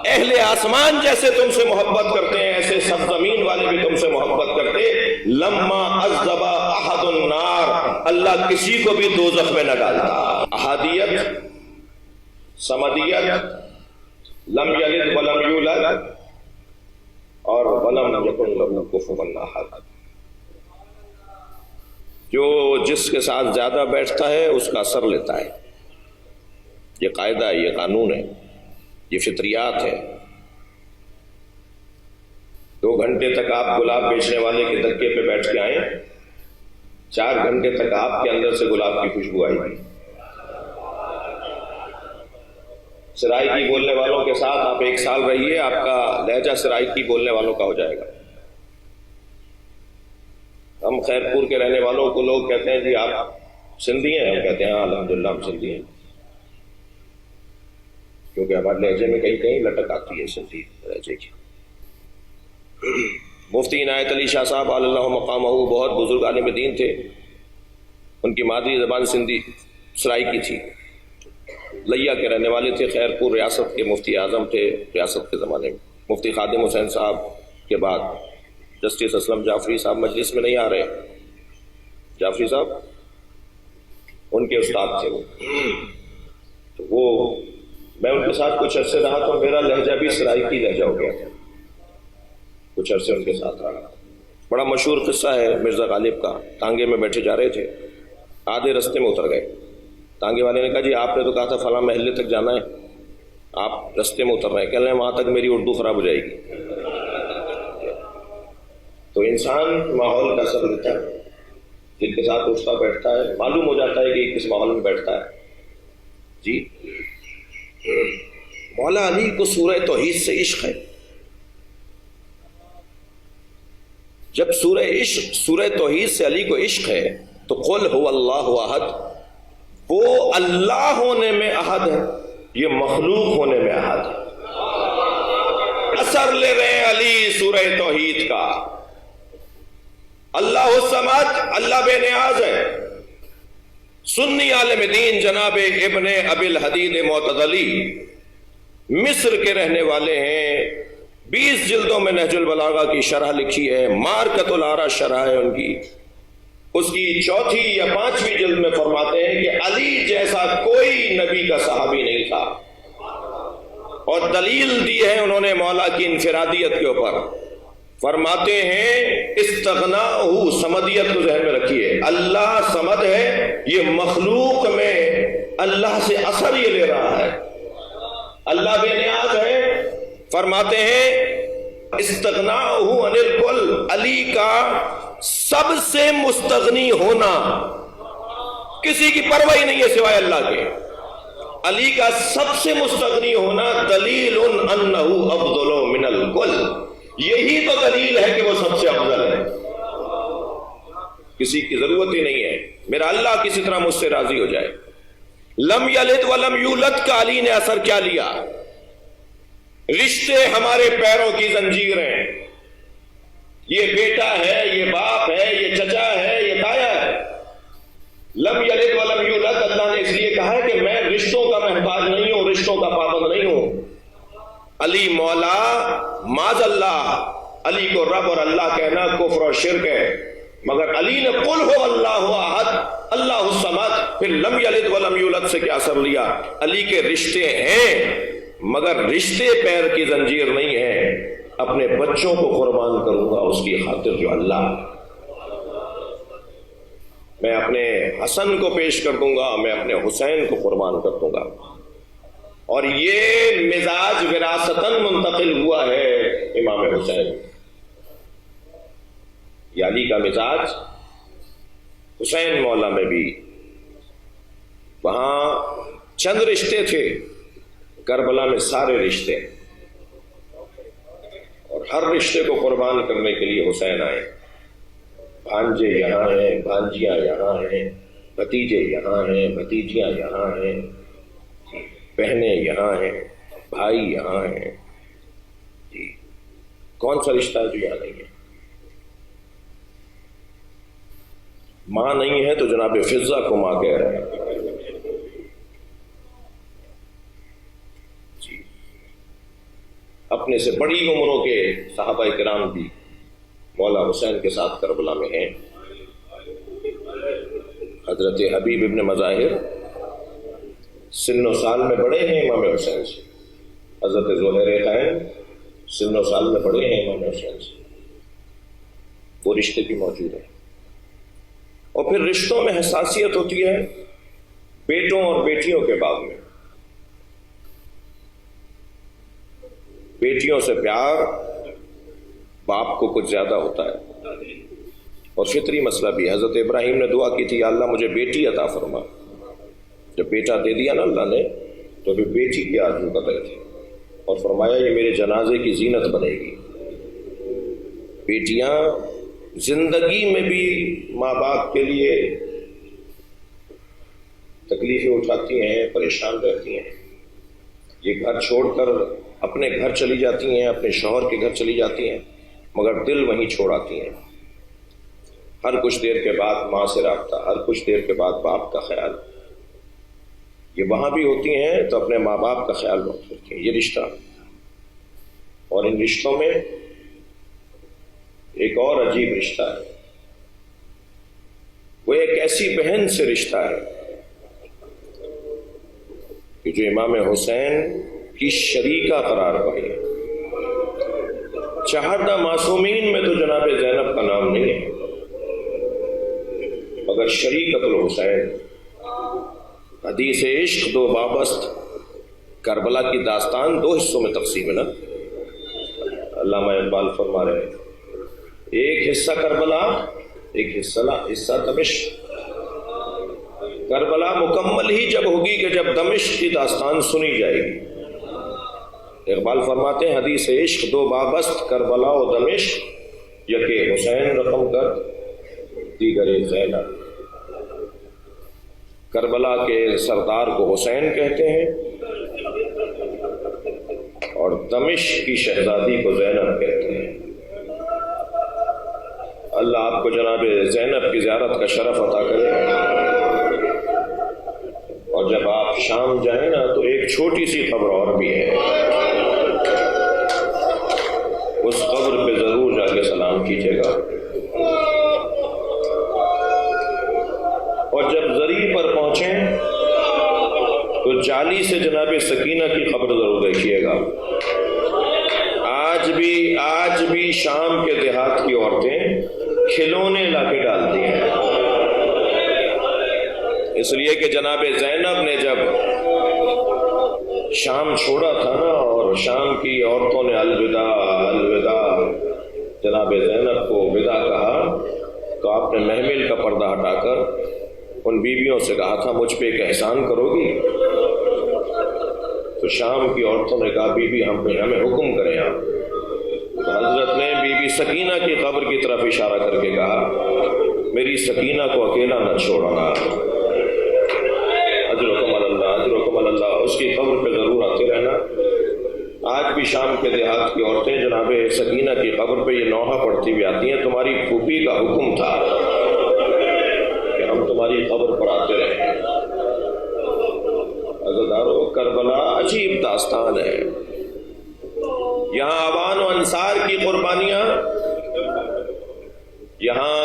اہل آسمان جیسے تم سے محبت کرتے ہیں ایسے سب زمین والے بھی تم سے محبت کرتے کرتے لما عذب احد النار، اللہ کسی کو بھی دوزخ میں نہ ڈالتا۔ احادیت، سمدیت، لم یلد ولم یولد اور ولم یکن لہ کفوا احد۔ جو جس کے ساتھ زیادہ بیٹھتا ہے اس کا اثر لیتا ہے، یہ قاعدہ ہے، یہ قانون ہے، یہ فطریات ہے۔ 2 گھنٹے تک آپ گلاب بیچنے والے کے دکے پہ بیٹھ کے آئیں، 4 گھنٹے تک آپ کے اندر سے گلاب کی خوشبو آئے گی۔ سرائیکی بولنے والوں کے ساتھ آپ 1 سال رہیے، آپ کا لہجہ سرائیکی بولنے والوں کا ہو جائے گا۔ ہم خیرپور کے رہنے والوں کو لوگ کہتے ہیں جی آپ سندھی ہیں، ہم کہتے ہیں ہاں الحمدللہ ہم سندھی ہیں، کیونکہ ہمارے لہجے میں کہیں کہیں لٹک آتی ہے سندھی لہجے کی۔ مفتی عنایت علی شاہ صاحب علی اللہ مقامہ بہت بزرگ عالم دین تھے، ان کی مادری زبان سندھی سرائیکی تھی، لیا کے رہنے والے تھے، خیرپور ریاست کے مفتی اعظم تھے ریاست کے زمانے میں۔ مفتی خادم حسین صاحب کے بعد جسٹس اسلم جعفری صاحب مجلس میں نہیں آ رہے، جعفری صاحب ان کے استاد تھے وہ، تو وہ میں ان کے ساتھ کچھ عرصے رہا تو میرا لہجہ بھی سرائیکی لہجہ ہو گیا تھا، کچھ عرصے ان کے ساتھ رہا۔ بڑا مشہور قصہ ہے مرزا غالب کا، تانگے میں بیٹھے جا رہے تھے، آدھے رستے میں اتر گئے، تانگے والے نے کہا جی آپ نے تو کہا تھا فلاں محلے تک جانا ہے، آپ رستے میں اتر رہے ہیں، کہہ رہے ہیں وہاں تک میری اردو خراب ہو جائے گی۔ تو انسان ماحول کا اثر لیتا ہے، جن کے ساتھ اٹھتا بیٹھتا ہے معلوم ہو جاتا ہے کہ کس ماحول میں بیٹھتا ہے۔ جی مولا علی کو سورہ توحید سے عشق ہے، جب سورہ توحید سے علی کو عشق ہے تو قل هو اللہ احد، وہ اللہ ہونے میں احد ہے، یہ مخلوق ہونے میں احد ہے۔ اثر لے رہے ہیں علی سورہ توحید کا، اللہ الصمد، اللہ بے نیاز ہے۔ سنی عالم دین جناب ابن ابی الحدید معتزلی مصر کے رہنے والے ہیں، 20 جلدوں میں نہج البلاغہ کی شرح لکھی ہے، مارکۃ الآراء شرح ہے ان کی، اس کی 4 یا 5ویں جلد میں فرماتے ہیں کہ علی جیسا کوئی نبی کا صحابی نہیں تھا، اور دلیل دی ہے انہوں نے مولا کی انفرادیت کے اوپر، فرماتے ہیں استغناءہ، سمدیت کو ذہن میں رکھیے، اللہ سمد ہے، یہ مخلوق میں اللہ سے اثر یہ لے رہا ہے، اللہ بے نیاز ہے۔ فرماتے ہیں استغناءہ عن الکل، علی کا سب سے مستغنی ہونا، کسی کی پرواہ ہی نہیں ہے سوائے اللہ کے، علی کا سب سے مستغنی ہونا دلیل انہ افضل من الکل، یہی تو دلیل ہے کہ وہ سب سے افضل ہے، کسی کی ضرورت ہی نہیں ہے، میرا اللہ کسی طرح مجھ سے راضی ہو جائے۔ لم یلد ولم یولد کا علی نے اثر کیا لیا؟ رشتے ہمارے پیروں کی زنجیریں، یہ بیٹا ہے، یہ باپ ہے، یہ چچا ہے، یہ تایا ہے۔ لم یلد ولم یولد اللہ نے اس لیے کہا ہے کہ میں رشتوں کا محتاج نہیں ہوں، رشتوں کا پابند نہیں ہوں۔ علی مولا معاذ اللہ، علی کو رب اور اللہ کہنا کفر اور شرک ہے، مگر علی نے قل ہو اللہ احد اللہ الصمد، پھر لم یلد ولم یولد سے کیا اثر لیا؟ علی کے رشتے ہیں مگر رشتے پیر کی زنجیر نہیں ہے، اپنے بچوں کو قربان کروں گا اس کی خاطر جو اللہ، میں اپنے حسن کو پیش کر دوں گا، میں اپنے حسین کو قربان کر دوں گا۔ اور یہ مزاج وراثتاً منتقل ہوا ہے امام حسین، یہ علی کا مزاج حسین مولا میں بھی، وہاں چند رشتے تھے، کربلا میں سارے رشتے، اور ہر رشتے کو قربان کرنے کے لیے حسین آئے، بھانجے یہاں ہیں، بھانجیاں یہاں ہیں، بھتیجے یہاں ہیں، بھتیجیاں یہاں ہیں، بہنیں یہاں ہیں، بھائی یہاں ہیں، جی کون سا رشتہ ہے جو یہاں نہیں ہے؟ ماں نہیں ہے تو جناب فضہ کو ماں کہہ رہے ہیں، جی اپنے سے بڑی عمروں کے صحابہ کرام بھی مولا حسین کے ساتھ کربلا میں ہیں۔ حضرت حبیب ابن مظاہر سن و سال میں بڑے ہیں امام حسین سے، حضرت زہیر خین سن و سال میں بڑے ہیں امام حسین سے، وہ رشتے بھی موجود ہیں۔ اور پھر رشتوں میں حساسیت ہوتی ہے بیٹوں اور بیٹیوں کے باب میں۔ بیٹیوں سے پیار باپ کو کچھ زیادہ ہوتا ہے، اور فطری مسئلہ بھی۔ حضرت ابراہیم نے دعا کی تھی، یا اللہ مجھے بیٹی عطا فرما۔ جب بیٹا دے دیا نا اللہ نے، تو پھر بیٹی کی آرزو کر رہے تھے، اور فرمایا یہ میرے جنازے کی زینت بنے گی۔ بیٹیاں زندگی میں بھی ماں باپ کے لیے تکلیفیں اٹھاتی ہیں، پریشان رہتی ہیں۔ یہ گھر چھوڑ کر اپنے گھر چلی جاتی ہیں، اپنے شوہر کے گھر چلی جاتی ہیں، مگر دل وہیں چھوڑ آتی ہیں۔ ہر کچھ دیر کے بعد ماں سے رابطہ، ہر کچھ دیر کے بعد باپ کا خیال، یہ وہاں بھی ہوتی ہیں تو اپنے ماں باپ کا خیال رکھتی ہیں۔ یہ رشتہ، اور ان رشتوں میں ایک اور عجیب رشتہ ہے، وہ ایک ایسی بہن سے رشتہ ہے کہ جو امام حسین کی شریکہ قرار پائی ہے۔ چہردہ معصومین میں تو جناب زینب کا نام نہیں ہے، مگر شریکۃ الحسین، حدیث عشق دو بابست، کربلا کی داستان دو حصوں میں تقسیم ہے نا۔ علامہ اقبال فرما رہے ہیں ایک حصہ کربلا، ایک حصہ دمشق۔ کربلا مکمل ہی جب ہوگی کہ جب دمشق کی داستان سنی جائے گی۔ اقبال فرماتے ہیں حدیث عشق دو بابست، کربلا و دمشق، یکے حسین رقم کر دیگر زینب۔ کربلا کے سردار کو حسین کہتے ہیں، اور دمشق کی شہزادی کو زینب کہتے ہیں۔ اللہ آپ کو جناب زینب کی زیارت کا شرف عطا کرے، اور جب آپ شام جائیں نا تو ایک چھوٹی سی قبر اور بھی ہے، اس قبر پہ ضرور جا کے سلام کیجیے گا، اور جب زری پر پہنچیں تو جالی سے جناب سکینہ کی قبر ضرور دیکھیے گا۔ آج بھی شام کے دیہات کی عورتیں کھلونے لا کے ڈالتی ہیں، اس لیے کہ جناب زینب نے جب شام چھوڑا تھا نا، اور شام کی عورتوں نے الوداع الوداع جناب زینب کو ودا کہا، تو آپ نے محمل کا پردہ ہٹا کر ان بیویوں سے کہا تھا مجھ پہ ایک احسان کرو گی؟ تو شام کی عورتوں نے کہا بی بی ہمیں حکم کریں آپ۔ تو حضرت نے بی بی سکینہ کی قبر کی طرف اشارہ کر کے کہا میری سکینہ کو اکیلا نہ چھوڑنا، اجرکم اللہ اجرکم اللہ، اس کی قبر پہ ضرور آتے رہنا۔ آج بھی شام کے دیہات کی عورتیں جناب سکینہ کی قبر پہ یہ نوحہ پڑھتی بھی آتی ہیں، تمہاری پھوپھی کا حکم تھا کہ ہم تمہاری قبر پر آتے رہیں۔ عزیزانو، کربلا عجیب داستان ہے۔ یہاں عوان و انصار کی قربانیاں، یہاں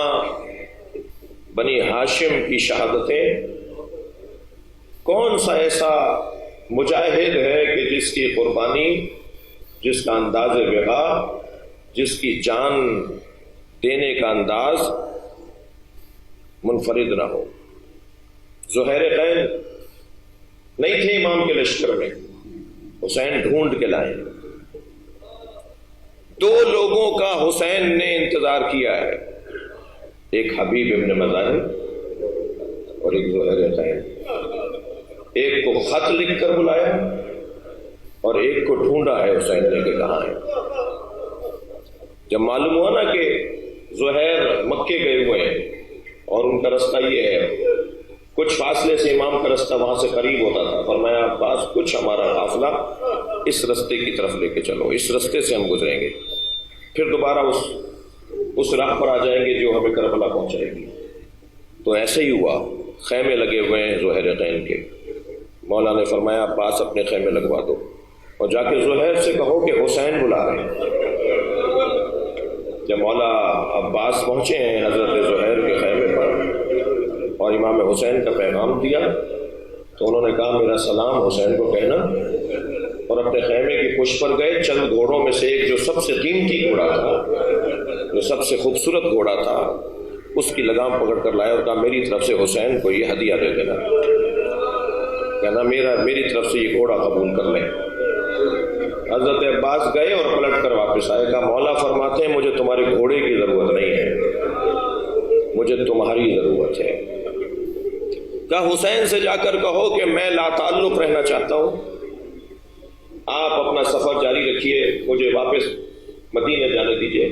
بنی ہاشم کی شہادتیں۔ کون سا ایسا مجاہد ہے کہ جس کی قربانی، جس کا انداز وغا، جس کی جان دینے کا انداز منفرد نہ ہو؟ زہیر خین نہیں تھے امام کے لشکر میں، حسین ڈھونڈ کے لائے۔ دو لوگوں کا حسین نے انتظار کیا ہے، ایک حبیب ابن مظاہر اور ایک زہیر خین۔ ایک کو خط لکھ کر بلایا اور ایک کو ڈھونڈا ہے حسین نے کہ کہاں ہے۔ جب معلوم ہوا نا کہ زہیر مکے گئے ہوئے ہیں اور ان کا رستہ یہ ہے، کچھ فاصلے سے امام کا رستہ وہاں سے قریب ہوتا تھا، فرمایا عباس کچھ ہمارا قافلہ اس رستے کی طرف لے کے چلو، اس رستے سے ہم گزریں گے، پھر دوبارہ اس راہ پر آ جائیں گے جو ہمیں کربلا پہنچائے گی۔ تو ایسے ہی ہوا، خیمے لگے ہوئے ہیں زہیر خین کے۔ مولا نے فرمایا عباس اپنے خیمے لگوا دو اور جا کے زہیر سے کہو کہ حسین بلا رہے ہیں۔ جب مولا عباس پہنچے ہیں حضرت زہیر کے خیمے پر اور امام حسین کا پیغام دیا تو انہوں نے کہا میرا سلام حسین کو کہنا، اور اپنے خیمے کی پشت پر گئے۔ چند گھوڑوں میں سے ایک جو سب سے قیمتی گھوڑا تھا، جو سب سے خوبصورت گھوڑا تھا، اس کی لگام پکڑ کر لائے اور کہا میری طرف سے حسین کو یہ ہدیہ دے دینا، کہنا میری طرف سے یہ گھوڑا قبول کر لیں۔ حضرت عباس گئے اور پلٹ کر واپس آئے، کہا مولا فرماتے ہیں مجھے تمہارے گھوڑے کی ضرورت نہیں ہے، مجھے تمہاری ضرورت ہے۔ کہا حسین سے جا کر کہو کہ میں لا تعلق رہنا چاہتا ہوں، آپ اپنا سفر جاری رکھیے، مجھے واپس مدینے جانے دیجیے۔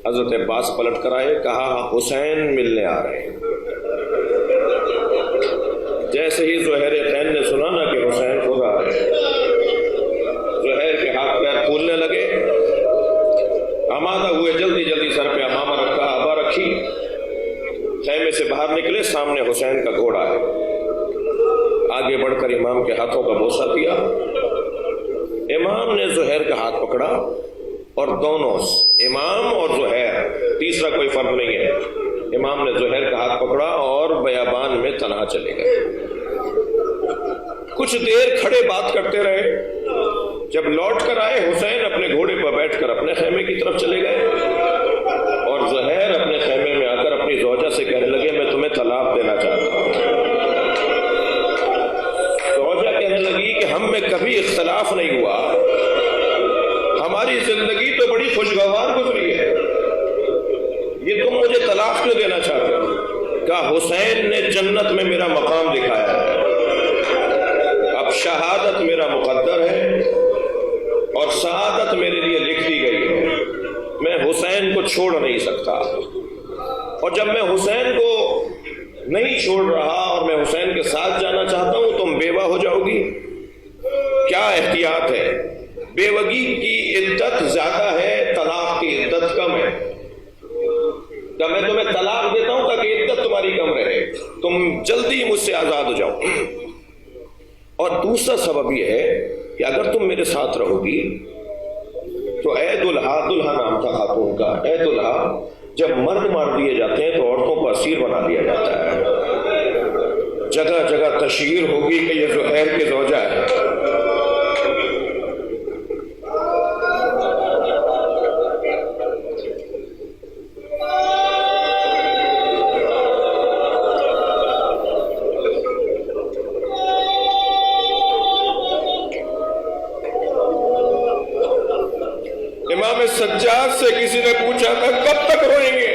حضرت عباس پلٹ کر آئے، کہا حسین ملنے آ رہے ہیں۔ جیسے ہی زہیر خین نے سنا نا کہ حسین خود آ رہے ہیں، زہیر کے ہاتھ پیر پھولنے لگے، آمادہ ہوئے، جلدی جلدی سر پہ امامہ رکھا، آبا رکھی، خیمے سے باہر نکلے، سامنے حسین کا گھوڑا ہے۔ آگے بڑھ کر امام کے ہاتھوں کا بوسہ دیا، امام نے زہیر کا ہاتھ پکڑا اور دونوں امام اور زہیر، تیسرا کوئی فرق نہیں ہے، امام نے زہیر کا ہاتھ پکڑا اور بیابان میں تنہا چلے گئے۔ کچھ دیر کھڑے بات کرتے رہے، جب لوٹ کر آئے حسین اپنے گھوڑے پر بیٹھ کر اپنے خیمے کی طرف چلے گئے اور زہیر اپنے خیمے میں آ کر اپنی زوجہ سے کہنے لگے میں تمہیں طلاق دینا چاہتا ہوں۔ زوجہ کہنے لگی کہ ہم میں کبھی اختلاف نہیں ہوا، ہماری زندگی تو بڑی خوشگوار گزری ہے، یہ تم مجھے طلاق کیوں دینا چاہتے ہو؟ کہا حسین نے جنت میں میرا مقام دکھایا ہے، اب شہادت میرا مقدر ہے اور سعادت میرے لیے لکھ دی گئی ہے، میں حسین کو چھوڑ نہیں سکتا، اور جب میں حسین کو نہیں چھوڑ رہا اور میں حسین کے ساتھ جانا چاہتا ہوں تم بیوہ ہو جاؤ گی، کیا احتیاط ہے؟ بیوگی کی عدت زیادہ ہے، طلاق کی عدت کم ہے، کہ میں تمہیں طلاق دیتا ہوں تاکہ عدت تمہاری کم رہے، تم جلدی مجھ سے آزاد ہو جاؤ۔ اور دوسرا سبب یہ ہے کہ اگر تم میرے ساتھ رہو گی تو اے دلہا، دلہا نام تھا خاتون کا، اے دلہا جب مرد مار دیے جاتے ہیں تو عورتوں کو اسیر بنا دیا جاتا ہے، جگہ جگہ تشہیر ہوگی کہ یہ زہیر کی زوجہ ہے۔ امام سجاد سے کسی نے پوچھا تھا کب تک روئیں گے؟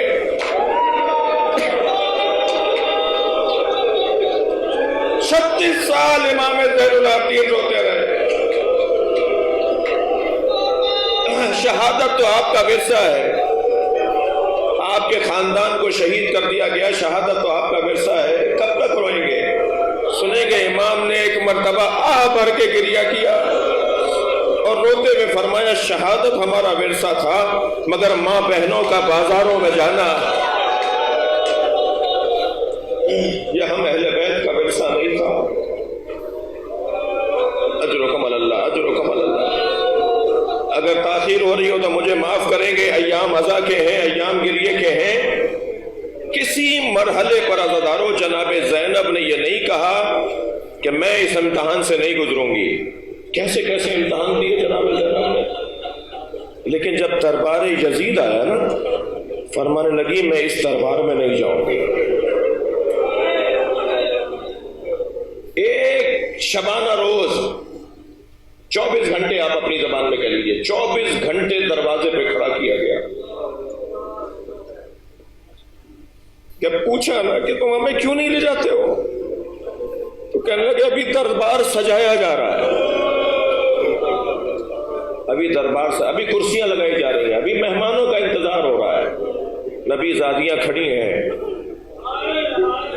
36 سال امام زین العابدین روتے رہے۔ شہادت تو آپ کا ورثہ ہے، آپ کے خاندان کو شہید کر دیا گیا، شہادت تو آپ کا ورثہ ہے، کب تک روئیں گے؟ سنیں گے امام نے ایک مرتبہ آہ بھر کے گریہ کیا اور روتے ہوئے فرمایا شہادت ہمارا ورثہ تھا مگر ماں بہنوں کا بازاروں میں جانا یہ ہم اہل بیت کا ورثہ نہیں تھا۔ اجرکم اللہ، اجرکم اللہ۔ اگر تاخیر ہو رہی ہو تو مجھے معاف کریں گے، ایام عزا کے ہیں، ایام گریے کے ہیں۔ کسی مرحلے پر عزادارو جناب زینب نے یہ نہیں کہا کہ میں اس امتحان سے نہیں گزروں گی، کیسے کیسے امتحان دیے جناب زینب نے، لیکن جب دربار یزید آیا نا فرمانے لگی میں اس دربار میں نہیں جاؤں گی۔ ایک شبانہ روز 24 گھنٹے آپ اپنی زبان میں کہہ لیجئے، 24 گھنٹے دروازے پہ کھڑا کیا گیا کہ پوچھا نا کہ تم ہمیں کیوں نہیں لے جاتے ہو؟ تو کہنے لگے ابھی دربار سجایا جا رہا ہے، ابھی دربار سے ابھی کرسیاں لگائی جا رہی ہیں، ابھی مہمانوں کا انتظار ہو رہا ہے، نبی زادیاں کھڑی ہیں،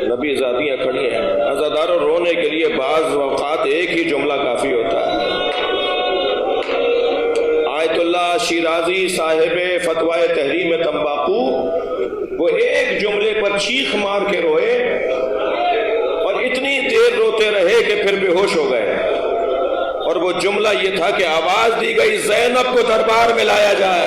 نبی زادیاں کھڑی ہیں۔ عزاداروں رونے کے لیے بعض اوقات ایک ہی جملہ کافی ہوتا ہے۔ آیت اللہ شیرازی صاحب فتوی تحریم تمباکو وہ ایک جملے پر چیخ مار کے روئے اور اتنی دیر روتے رہے کہ پھر بے ہوش ہو گئے، اور وہ جملہ یہ تھا کہ آواز دی گئی زینب کو دربار میں لایا جائے۔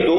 2